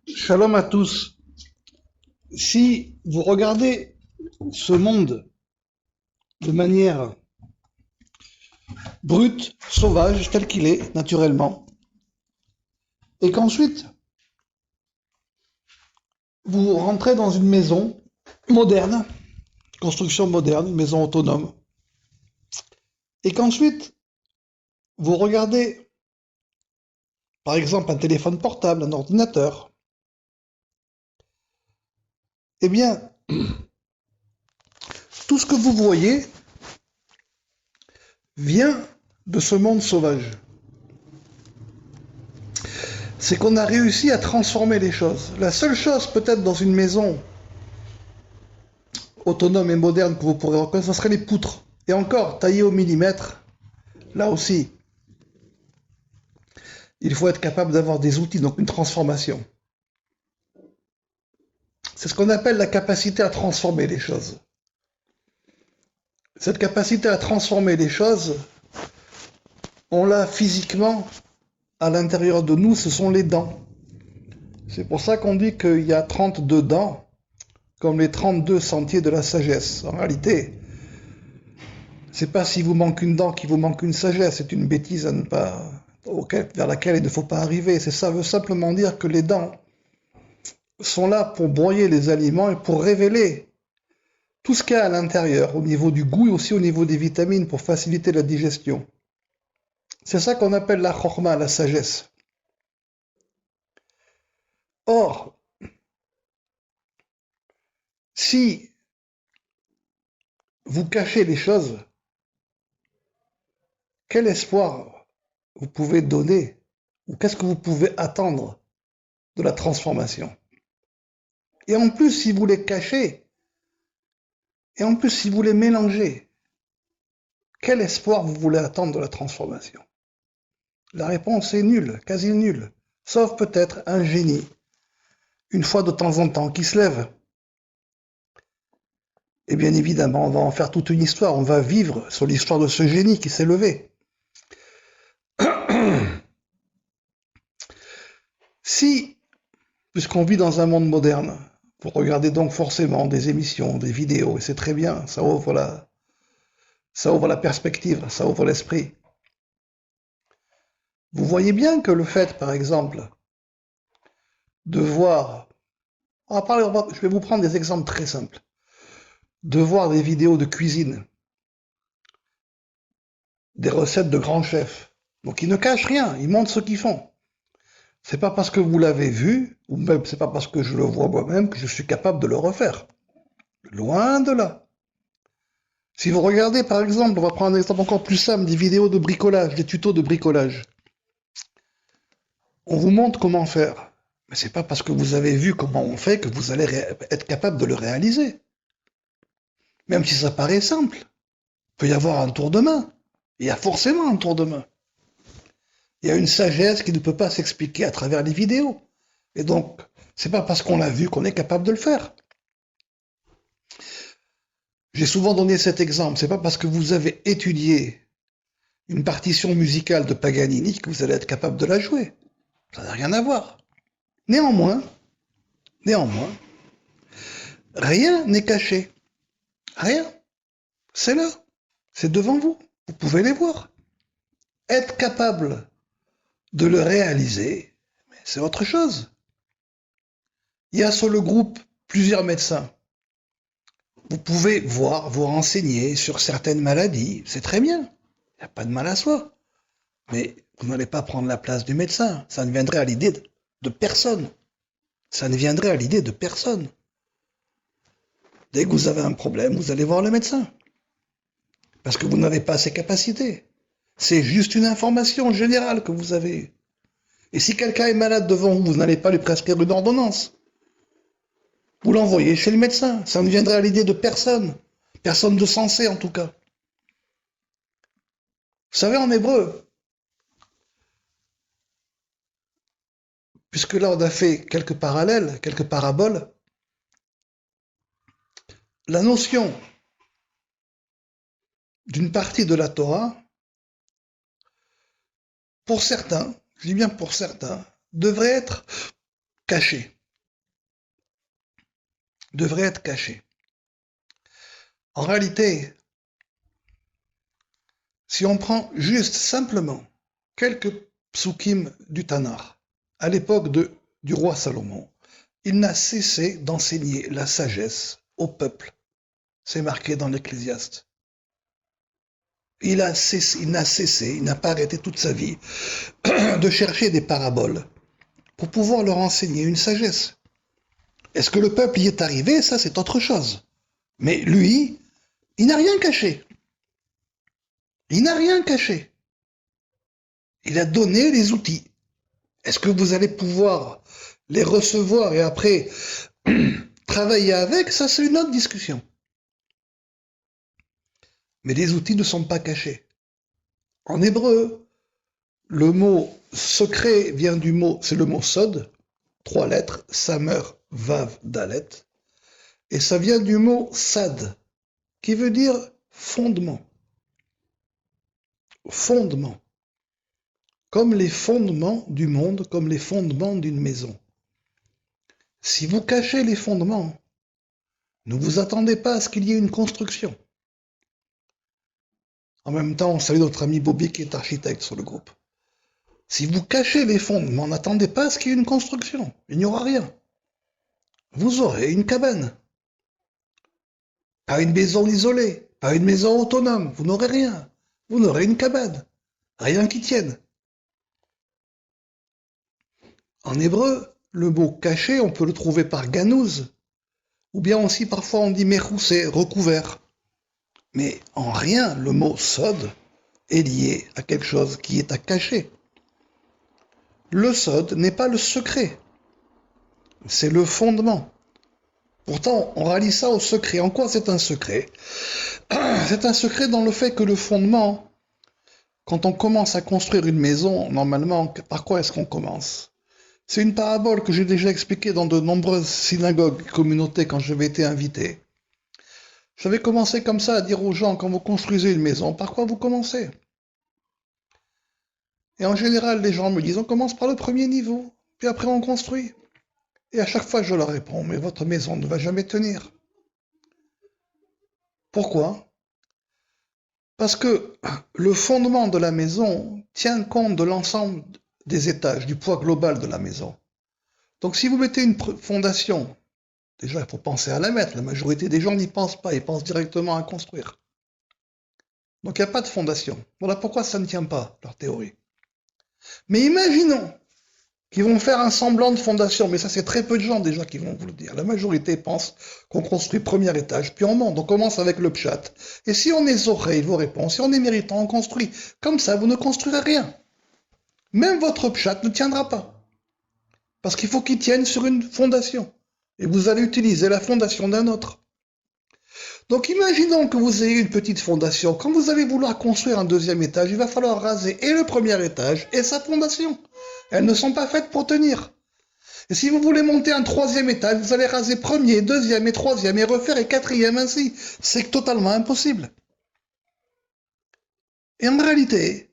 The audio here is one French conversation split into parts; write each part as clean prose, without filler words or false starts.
Shalom à tous. Si vous regardez ce monde de manière brute, sauvage, tel qu'il est, naturellement, et qu'ensuite vous rentrez dans une maison moderne, construction moderne, une maison autonome, et qu'ensuite vous regardez, par exemple, un téléphone portable, un ordinateur, eh bien, tout ce que vous voyez vient de ce monde sauvage. C'est qu'on a réussi à transformer les choses. La seule chose peut-être dans une maison autonome et moderne que vous pourrez reconnaître, ce serait les poutres. Et encore, taillées au millimètre, là aussi, il faut être capable d'avoir des outils, donc une transformation. C'est ce qu'on appelle la capacité à transformer les choses. Cette capacité à transformer les choses, on l'a physiquement à l'intérieur de nous, ce sont les dents. C'est pour ça qu'on dit qu'il y a 32 dents, comme les 32 sentiers de la sagesse. En réalité, c'est pas si vous manque une dent qu'il vous manque une sagesse, c'est une bêtise à ne pas, vers laquelle il ne faut pas arriver. Ça veut simplement dire que les dents sont là pour broyer les aliments et pour révéler tout ce qu'il y a à l'intérieur, au niveau du goût et aussi au niveau des vitamines, pour faciliter la digestion. C'est ça qu'on appelle la chorma, la sagesse. Or, si vous cachez les choses, quel espoir vous pouvez donner, ou qu'est-ce que vous pouvez attendre de la transformation? Et en plus, si vous les cachez, et en plus, si vous les mélangez, quel espoir vous voulez attendre de la transformation? La réponse est nulle, quasi nulle, sauf peut-être un génie, une fois de temps en temps, qui se lève. Et bien évidemment, on va en faire toute une histoire, on va vivre sur l'histoire de ce génie qui s'est levé. Si, puisqu'on vit dans un monde moderne, vous regardez donc forcément des émissions, des vidéos, et c'est très bien, ça ouvre la perspective, ça ouvre l'esprit. Vous voyez bien que le fait, par exemple, de voir, je vais vous prendre des exemples très simples, de voir des vidéos de cuisine, des recettes de grands chefs, donc ils ne cachent rien, ils montrent ce qu'ils font. C'est pas parce que vous l'avez vu, ou même c'est pas parce que je le vois moi-même que je suis capable de le refaire. Loin de là. Si vous regardez par exemple, on va prendre un exemple encore plus simple, des vidéos de bricolage, des tutos de bricolage. On vous montre comment faire. Mais c'est pas parce que vous avez vu comment on fait que vous allez être capable de le réaliser. Même si ça paraît simple. Il peut y avoir un tour de main. Il y a forcément un tour de main. Il y a une sagesse qui ne peut pas s'expliquer à travers les vidéos. Et donc, c'est pas parce qu'on l'a vu qu'on est capable de le faire. J'ai souvent donné cet exemple. C'est pas parce que vous avez étudié une partition musicale de Paganini que vous allez être capable de la jouer. Ça n'a rien à voir. Néanmoins, néanmoins, rien n'est caché. Rien. C'est là. C'est devant vous. Vous pouvez les voir. Être capable de le réaliser, c'est autre chose. Il y a sur le groupe plusieurs médecins. Vous pouvez voir, vous renseigner sur certaines maladies, c'est très bien. Il n'y a pas de mal à soi. Mais vous n'allez pas prendre la place du médecin. Ça ne viendrait à l'idée de personne. Ça ne viendrait à l'idée de personne. Dès que vous avez un problème, vous allez voir le médecin. Parce que vous n'avez pas ces capacités. C'est juste une information générale que vous avez. Et si quelqu'un est malade devant vous, vous n'allez pas lui prescrire une ordonnance. Vous l'envoyez chez le médecin. Ça ne viendrait à l'idée de personne. Personne de sensé, en tout cas. Vous savez, en hébreu, puisque là on a fait quelques parallèles, quelques paraboles, la notion d'une partie de la Torah, pour certains, je dis bien pour certains, devrait être caché, devrait être caché. En réalité, si on prend juste simplement quelques psukim du Tanakh, à l'époque du roi Salomon, il n'a cessé d'enseigner la sagesse au peuple. C'est marqué dans l'Ecclésiaste. Il n'a cessé, il n'a pas arrêté toute sa vie de chercher des paraboles pour pouvoir leur enseigner une sagesse. Est-ce que le peuple y est arrivé? Ça, c'est autre chose. Mais lui, il n'a rien caché. Il n'a rien caché. Il a donné les outils. Est-ce que vous allez pouvoir les recevoir et après travailler avec? Ça, c'est une autre discussion. Mais les outils ne sont pas cachés. En hébreu, le mot secret vient du mot, c'est le mot sod, 3 lettres, samer, vav, dalet, et ça vient du mot sad, qui veut dire fondement. Fondement. Comme les fondements du monde, comme les fondements d'une maison. Si vous cachez les fondements, ne vous attendez pas à ce qu'il y ait une construction. En même temps, on salue notre ami Bobby qui est architecte sur le groupe. Si vous cachez les fondements, n'attendez pas à ce qu'il y ait une construction. Il n'y aura rien. Vous aurez une cabane. Pas une maison isolée, pas une maison autonome. Vous n'aurez rien. Vous n'aurez une cabane. Rien qui tienne. En hébreu, le mot caché, on peut le trouver par ganouz, ou bien aussi parfois on dit mechoussé, recouvert. Mais en rien, le mot sod est lié à quelque chose qui est à cacher. Le sod n'est pas le secret, c'est le fondement. Pourtant, on rallie ça au secret. En quoi c'est un secret? C'est un secret dans le fait que le fondement, quand on commence à construire une maison, normalement, par quoi est-ce qu'on commence? C'est une parabole que j'ai déjà expliquée dans de nombreuses synagogues, communautés, quand j'avais été invité. J'avais commencé comme ça à dire aux gens, quand vous construisez une maison, par quoi vous commencez? Et en général, les gens me disent, on commence par le premier niveau, puis après on construit. Et à chaque fois, je leur réponds, mais votre maison ne va jamais tenir. Pourquoi? Parce que le fondement de la maison tient compte de l'ensemble des étages, du poids global de la maison. Donc si vous mettez une fondation, déjà il faut penser à la mettre, la majorité des gens n'y pensent pas, ils pensent directement à construire. Donc il n'y a pas de fondation. Voilà pourquoi ça ne tient pas, leur théorie. Mais imaginons qu'ils vont faire un semblant de fondation, mais ça c'est très peu de gens déjà qui vont vous le dire. La majorité pense qu'on construit premier étage, puis on monte, on commence avec le pchat. Et si on est zoré, il vous répond, si on est méritant, on construit. Comme ça, vous ne construirez rien. Même votre pchat ne tiendra pas. Parce qu'il faut qu'il tienne sur une fondation. Et vous allez utiliser la fondation d'un autre. Donc imaginons que vous ayez une petite fondation. Quand vous allez vouloir construire un deuxième étage, il va falloir raser et le premier étage et sa fondation. Elles ne sont pas faites pour tenir. Et si vous voulez monter un troisième étage, vous allez raser premier, deuxième et troisième et refaire et quatrième ainsi. C'est totalement impossible. Et en réalité,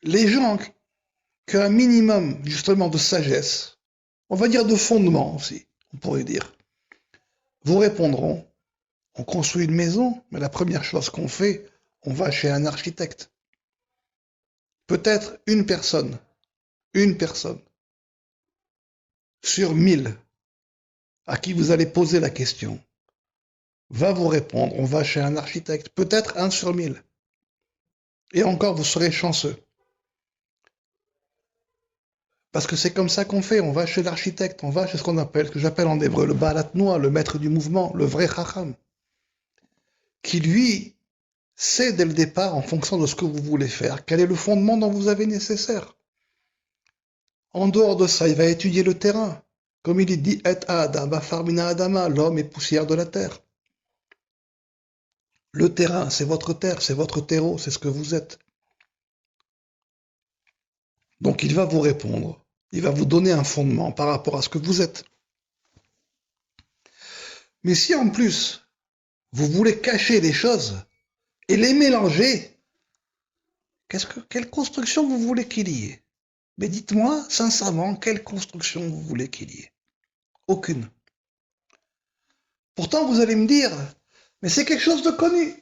les gens qui ont un minimum justement de sagesse, on va dire de fondement aussi, on pourrait dire, vous répondront, on construit une maison, mais la première chose qu'on fait, on va chez un architecte. Peut-être une personne sur 1000 à qui vous allez poser la question va vous répondre, on va chez un architecte, peut-être 1 sur 1000. Et encore, vous serez chanceux. Parce que c'est comme ça qu'on fait, on va chez l'architecte, on va chez ce que j'appelle en hébreu le Baalat Noa, le maître du mouvement, le vrai Chacham, qui lui sait dès le départ, en fonction de ce que vous voulez faire, quel est le fondement dont vous avez nécessaire. En dehors de ça, il va étudier le terrain. Comme il dit, et Adam, farmina Adama, l'homme est poussière de la terre. Le terrain, c'est votre terre, c'est votre terreau, c'est ce que vous êtes. Donc il va vous répondre, il va vous donner un fondement par rapport à ce que vous êtes. Mais si en plus, vous voulez cacher les choses et les mélanger, quelle construction vous voulez qu'il y ait? Mais dites-moi, sincèrement, quelle construction vous voulez qu'il y ait? Aucune. Pourtant, vous allez me dire, mais c'est quelque chose de connu.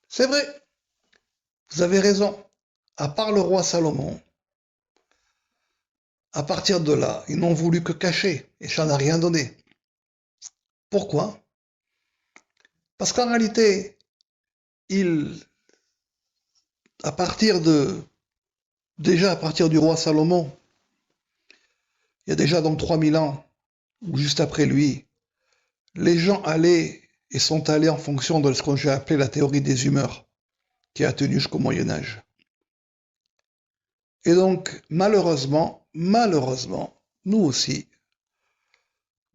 C'est vrai. Vous avez raison. À part le roi Salomon, à partir de là, ils n'ont voulu que cacher et ça n'a rien donné. Pourquoi? Parce qu'en réalité, déjà à partir du roi Salomon, il y a déjà donc 3000 ans, ou juste après lui, les gens allaient et sont allés en fonction de ce que j'ai appelé la théorie des humeurs, qui a tenu jusqu'au Moyen Âge. Et donc, malheureusement, nous aussi,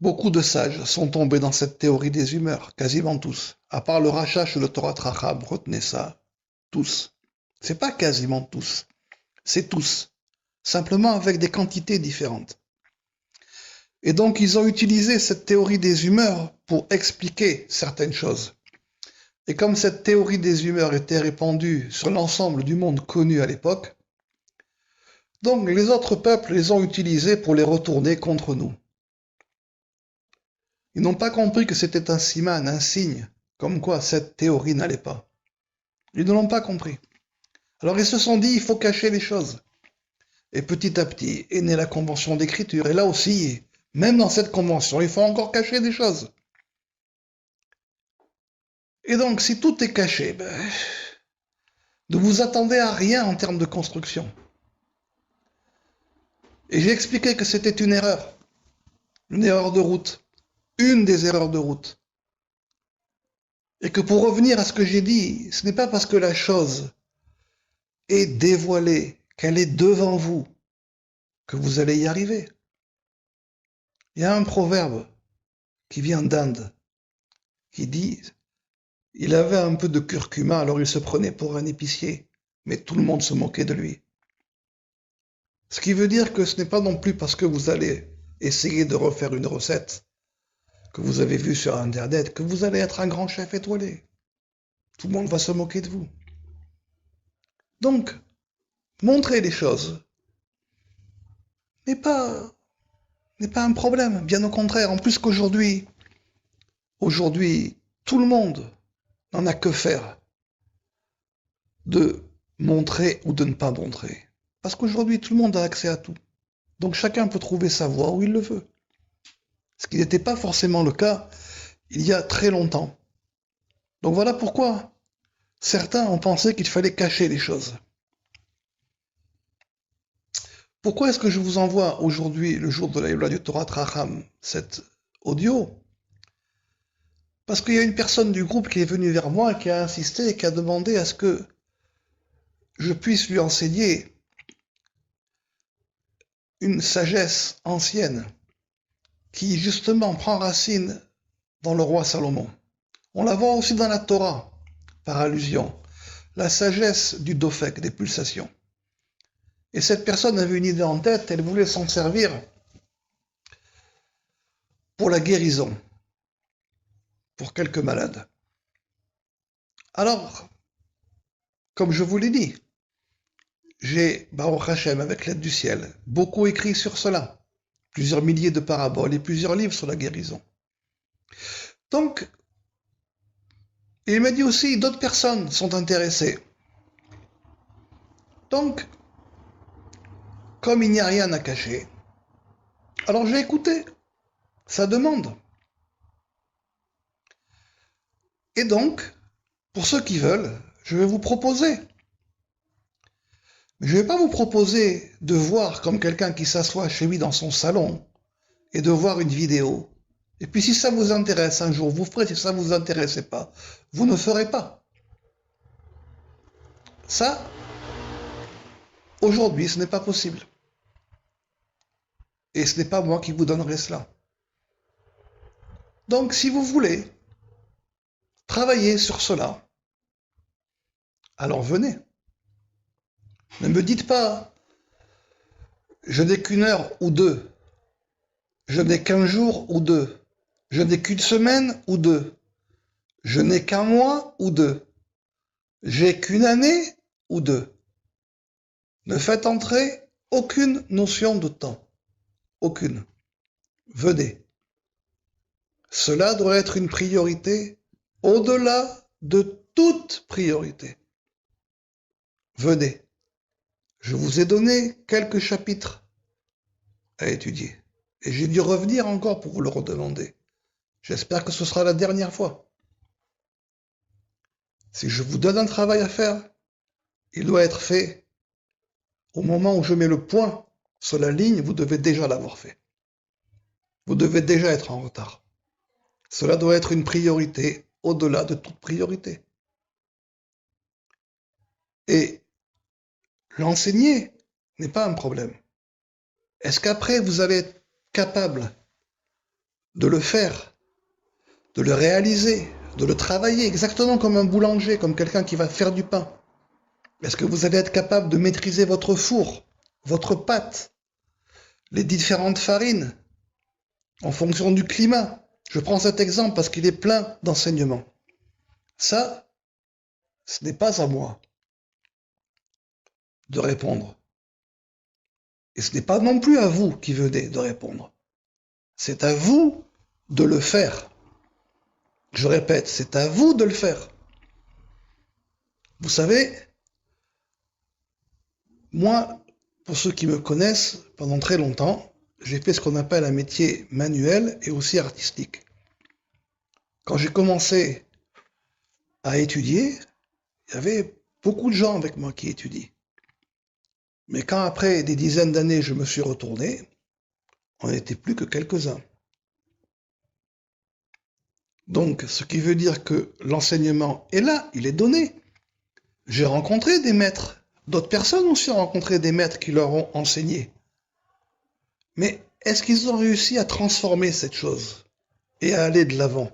beaucoup de sages sont tombés dans cette théorie des humeurs, quasiment tous. À part le Rachash et le Torah Tracham, retenez ça, tous. C'est pas quasiment tous, c'est tous. Simplement avec des quantités différentes. Et donc, ils ont utilisé cette théorie des humeurs pour expliquer certaines choses. Et comme cette théorie des humeurs était répandue sur l'ensemble du monde connu à l'époque, donc les autres peuples les ont utilisés pour les retourner contre nous. Ils n'ont pas compris que c'était un siman, un signe, comme quoi cette théorie n'allait pas. Ils ne l'ont pas compris. Alors ils se sont dit, il faut cacher les choses. Et petit à petit est née la convention d'écriture. Et là aussi, même dans cette convention, il faut encore cacher des choses. Et donc, si tout est caché, ne vous attendez à rien en termes de construction. Et j'ai expliqué que c'était une erreur de route, une des erreurs de route. Et que pour revenir à ce que j'ai dit, ce n'est pas parce que la chose est dévoilée, qu'elle est devant vous, que vous allez y arriver. Il y a un proverbe qui vient d'Inde, qui dit, il avait un peu de curcuma, alors il se prenait pour un épicier, mais tout le monde se moquait de lui. Ce qui veut dire que ce n'est pas non plus parce que vous allez essayer de refaire une recette que vous avez vue sur Internet que vous allez être un grand chef étoilé. Tout le monde va se moquer de vous. Donc, montrer les choses n'est pas un problème, bien au contraire. En plus qu'aujourd'hui, tout le monde n'en a que faire de montrer ou de ne pas montrer. Parce qu'aujourd'hui, tout le monde a accès à tout. Donc chacun peut trouver sa voie où il le veut. Ce qui n'était pas forcément le cas il y a très longtemps. Donc voilà pourquoi certains ont pensé qu'il fallait cacher les choses. Pourquoi est-ce que je vous envoie aujourd'hui, le jour de la Yula du Torah Tracham, cet audio? Parce qu'il y a une personne du groupe qui est venue vers moi et qui a insisté et qui a demandé à ce que je puisse lui enseigner une sagesse ancienne qui justement prend racine dans le roi Salomon. On la voit aussi dans la Torah, par allusion, la sagesse du Dofek, des pulsations. Et cette personne avait une idée en tête, elle voulait s'en servir pour la guérison, pour quelques malades. Alors, comme je vous l'ai dit, j'ai, Baruch Hashem, avec l'aide du ciel, beaucoup écrit sur cela, plusieurs milliers de paraboles et plusieurs livres sur la guérison. Donc, il m'a dit aussi, d'autres personnes sont intéressées. Donc, comme il n'y a rien à cacher, alors j'ai écouté sa demande. Et donc, pour ceux qui veulent, je vais vous proposer. Mais je ne vais pas vous proposer de voir comme quelqu'un qui s'assoit chez lui dans son salon et de voir une vidéo. Et puis si ça vous intéresse un jour, vous ferez. Si ça ne vous intéresse pas, vous ne ferez pas. Ça, aujourd'hui, ce n'est pas possible. Et ce n'est pas moi qui vous donnerai cela. Donc, si vous voulez travailler sur cela, alors venez. Ne me dites pas, je n'ai qu'une heure ou deux, je n'ai qu'un jour ou deux, je n'ai qu'une semaine ou deux, je n'ai qu'un mois ou deux, j'ai qu'une année ou deux. Ne faites entrer aucune notion de temps. Aucune. Venez. Cela doit être une priorité au-delà de toute priorité. Venez. Je vous ai donné quelques chapitres à étudier. Et j'ai dû revenir encore pour vous le redemander. J'espère que ce sera la dernière fois. Si je vous donne un travail à faire, il doit être fait au moment où je mets le point sur la ligne, vous devez déjà l'avoir fait. Vous devez déjà être en retard. Cela doit être une priorité au-delà de toute priorité. Et l'enseigner n'est pas un problème. Est-ce qu'après vous allez être capable de le faire, de le réaliser, de le travailler exactement comme un boulanger, comme quelqu'un qui va faire du pain? Est-ce que vous allez être capable de maîtriser votre four, votre pâte, les différentes farines, en fonction du climat? Je prends cet exemple parce qu'il est plein d'enseignements. Ça, ce n'est pas à moi de répondre. Et ce n'est pas non plus à vous qui venez de répondre. C'est à vous de le faire. Je répète, c'est à vous de le faire. Vous savez, moi, pour ceux qui me connaissent, pendant très longtemps, j'ai fait ce qu'on appelle un métier manuel et aussi artistique. Quand j'ai commencé à étudier, il y avait beaucoup de gens avec moi qui étudient. Mais quand après des dizaines d'années, je me suis retourné, on n'était plus que quelques-uns. Donc, ce qui veut dire que l'enseignement est là, il est donné. J'ai rencontré des maîtres. D'autres personnes aussi ont rencontré des maîtres qui leur ont enseigné. Mais est-ce qu'ils ont réussi à transformer cette chose et à aller de l'avant?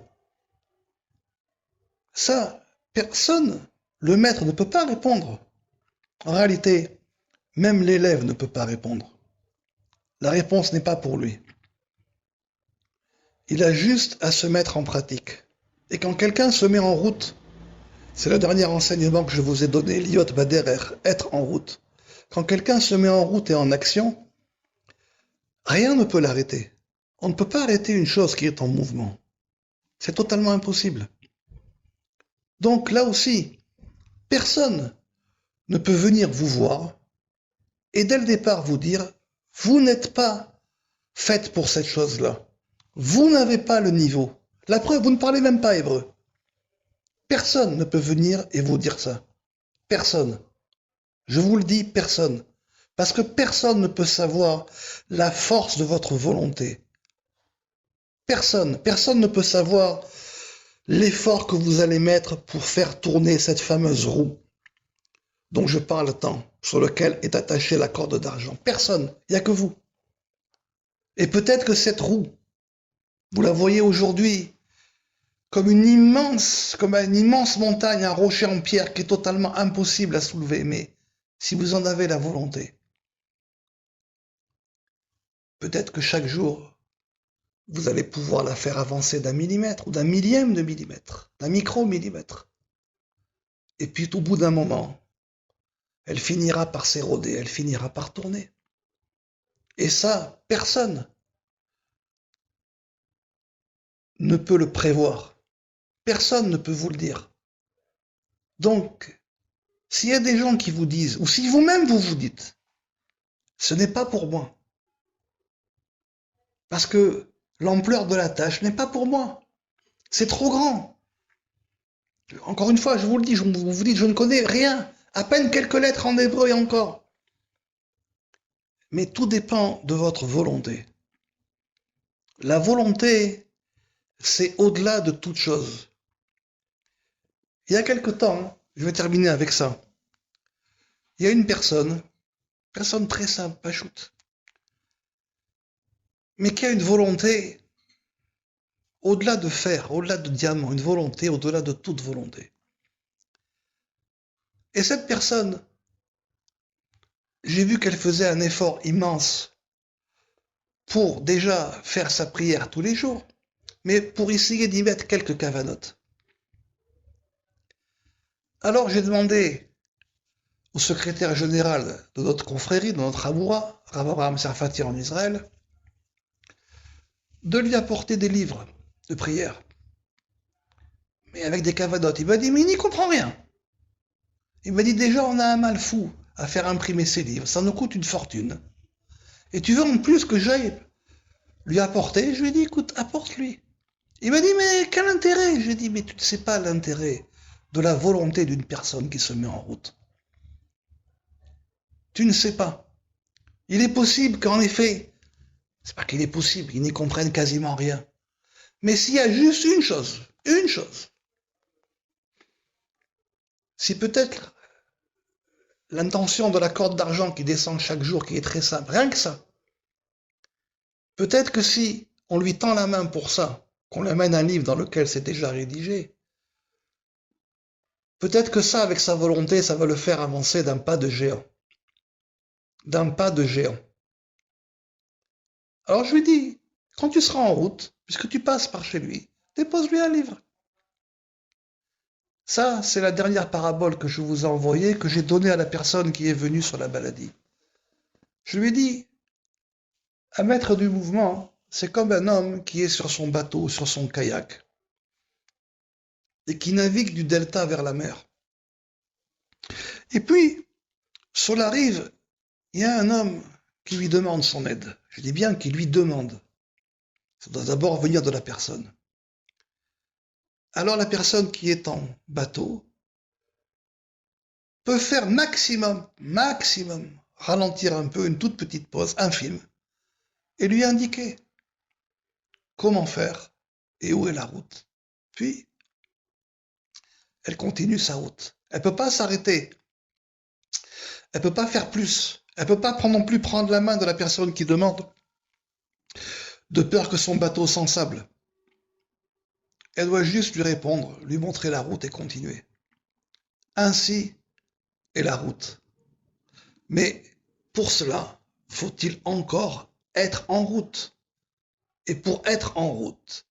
Ça, personne, le maître ne peut pas répondre. En réalité, même l'élève ne peut pas répondre. La réponse n'est pas pour lui. Il a juste à se mettre en pratique. Et quand quelqu'un se met en route, c'est le dernier enseignement que je vous ai donné, l'Iot Baderer, être en route. Quand quelqu'un se met en route et en action, rien ne peut l'arrêter. On ne peut pas arrêter une chose qui est en mouvement. C'est totalement impossible. Donc là aussi, personne ne peut venir vous voir et dès le départ vous dire, vous n'êtes pas faite pour cette chose-là. Vous n'avez pas le niveau. La preuve, vous ne parlez même pas hébreu. Personne ne peut venir et vous dire ça. Personne. Je vous le dis, personne. Parce que personne ne peut savoir la force de votre volonté. Personne. Personne ne peut savoir l'effort que vous allez mettre pour faire tourner cette fameuse roue dont je parle tant, sur lequel est attachée la corde d'argent. Personne. Il n'y a que vous. Et peut-être que cette roue, vous la voyez aujourd'hui comme une immense montagne, un rocher en pierre qui est totalement impossible à soulever. Mais si vous en avez la volonté, peut-être que chaque jour, vous allez pouvoir la faire avancer d'un millimètre ou d'un millième de millimètre, d'un micro-millimètre. Et puis au bout d'un moment, elle finira par s'éroder, elle finira par tourner. Et ça, personne ne peut le prévoir. Personne ne peut vous le dire. Donc, s'il y a des gens qui vous disent, ou si vous-même vous vous dites, ce n'est pas pour moi, parce que l'ampleur de la tâche n'est pas pour moi, c'est trop grand. Encore une fois, je vous le dis, vous vous dites, je ne connais rien, à peine quelques lettres en hébreu et encore. Mais tout dépend de votre volonté. La volonté, c'est au-delà de toute chose. Il y a quelque temps, je vais terminer avec ça. Il y a une personne très simple, pachoute, mais qui a une volonté au-delà de fer, au-delà de diamant, une volonté au-delà de toute volonté. Et cette personne, j'ai vu qu'elle faisait un effort immense pour déjà faire sa prière tous les jours, mais pour essayer d'y mettre quelques cavanotes. Alors j'ai demandé au secrétaire général de notre confrérie, de notre Haboura, Rav Abraham Sarfati en Israël, de lui apporter des livres de prière, mais avec des cavanotes. Il m'a dit, mais il n'y comprend rien. Il m'a dit, déjà, on a un mal fou à faire imprimer ces livres, ça nous coûte une fortune. Et tu veux en plus que j'aille lui apporter? Je lui ai dit, écoute, apporte-lui. Il m'a dit, mais quel intérêt? Je lui ai dit, mais tu ne sais pas l'intérêt de la volonté d'une personne qui se met en route. Tu ne sais pas. Il est possible qu'en effet, c'est pas qu'il est possible, ils n'y comprennent quasiment rien. Mais s'il y a juste une chose, si peut-être l'intention de la corde d'argent qui descend chaque jour, qui est très simple, rien que ça, peut-être que si on lui tend la main pour ça, qu'on lui amène un livre dans lequel c'est déjà rédigé, peut-être que ça, avec sa volonté, ça va le faire avancer d'un pas de géant. D'un pas de géant. Alors je lui dis, quand tu seras en route, puisque tu passes par chez lui, dépose-lui un livre. Ça, c'est la dernière parabole que je vous ai envoyée, que j'ai donnée à la personne qui est venue sur la maladie. Je lui ai dit, un maître du mouvement, c'est comme un homme qui est sur son bateau, sur son kayak, et qui navigue du delta vers la mer. Et puis, sur la rive, il y a un homme qui lui demande son aide. Je dis bien qu'il lui demande. Ça doit d'abord venir de la personne. Alors la personne qui est en bateau peut faire maximum, ralentir un peu, une toute petite pause, infime, et lui indiquer comment faire et où est la route. Puis, elle continue sa route. Elle ne peut pas s'arrêter. Elle ne peut pas faire plus. Elle ne peut pas non plus prendre la main de la personne qui demande, de peur que son bateau s'ensable. Elle doit juste lui répondre, lui montrer la route et continuer. Ainsi est la route. Mais pour cela, faut-il encore être en route? Et pour être en route,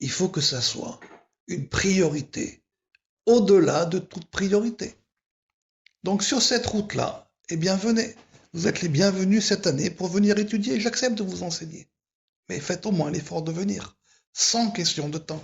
il faut que ça soit une priorité, au-delà de toute priorité. Donc sur cette route-là, eh bien venez, vous êtes les bienvenus cette année pour venir étudier, j'accepte de vous enseigner. Mais faites au moins l'effort de venir, sans question de temps.